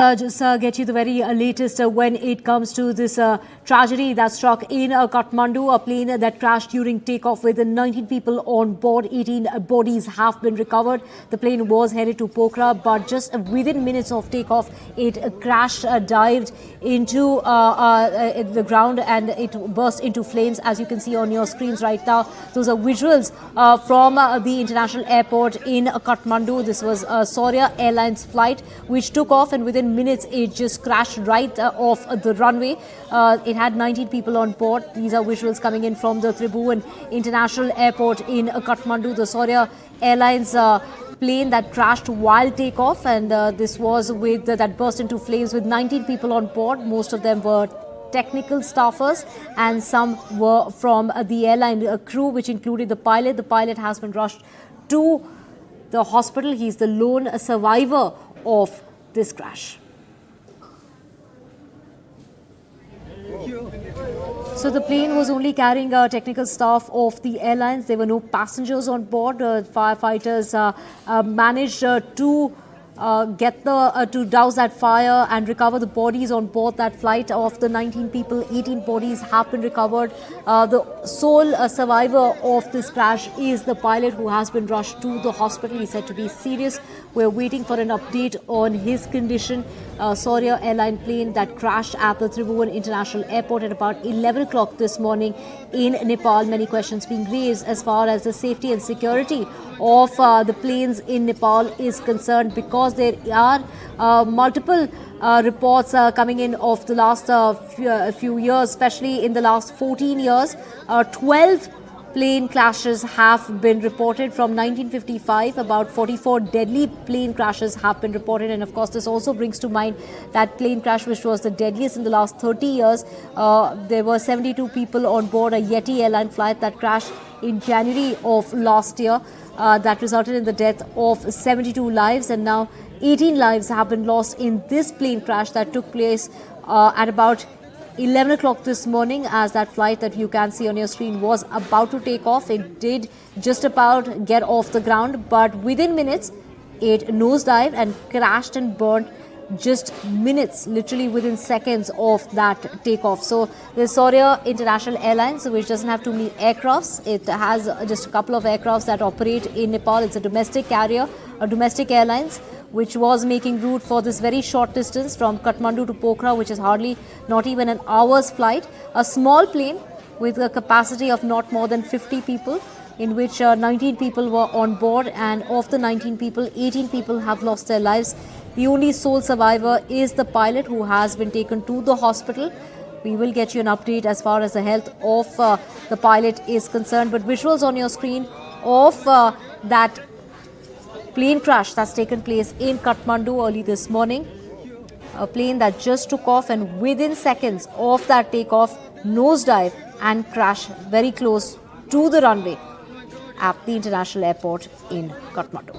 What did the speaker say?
Just get you the very latest when it comes to this tragedy that struck in Kathmandu, a plane that crashed during takeoff with 19 people on board. 18 bodies have been recovered. The plane was headed to Pokhara, but just within minutes of takeoff, it crashed, dived into the ground, and it burst into flames, as you can see on your screens right now. Those are visuals from the international airport in Kathmandu. This was Saurya Airlines flight, which took off, and within minutes it just crashed right off the runway. It had 19 people on board. These are visuals coming in from the Tribhuvan International Airport in Kathmandu. The Saurya Airlines plane that crashed while takeoff, and this was with that burst into flames with 19 people on board. Most of them were technical staffers and some were from the airline crew, which included the pilot. The pilot has been rushed to the hospital. He's the lone survivor of this crash. So the plane was only carrying technical staff of the airlines. There were no passengers on board. Firefighters managed to to douse that fire and recover the bodies on board that flight. Of the 19 people, 18 bodies have been recovered. The sole survivor of this crash is the pilot, who has been rushed to the hospital. He's said to be serious. We're waiting for an update on his condition. Saurya airline plane that crashed at the Tribhuvan International Airport at about 11 o'clock this morning in Nepal. Many questions being raised as far as the safety and security of the planes in Nepal is concerned, because there are multiple reports coming in of the last few years, especially in the last 14 years. 12 plane crashes have been reported from 1955. About 44 deadly plane crashes have been reported, and of course this also brings to mind that plane crash which was the deadliest in the last 30 years. There were 72 people on board a Yeti airline flight that crashed in January of last year. That resulted in the death of 72 lives, and now 18 lives have been lost in this plane crash that took place at about 11 o'clock this morning, as that flight that you can see on your screen was about to take off. It did just about get off the ground, but within minutes it nosedived and crashed and burnt just minutes, literally within seconds of that takeoff. So the Saurya International Airlines, which doesn't have too many aircrafts, it has just a couple of aircrafts that operate in Nepal. It's a domestic carrier, a domestic airlines, which was making route for this very short distance from Kathmandu to Pokhara, which is hardly not even an hour's flight. A small plane with a capacity of not more than 50 people, in which 19 people were on board, and of the 19 people, 18 people have lost their lives. The only sole survivor is the pilot, who has been taken to the hospital. We will get you an update as far as the health of the pilot is concerned. But visuals on your screen of that plane crash that's taken place in Kathmandu early this morning. A plane that just took off, and within seconds of that takeoff, nosedive and crash very close to the runway at the international airport in Kathmandu.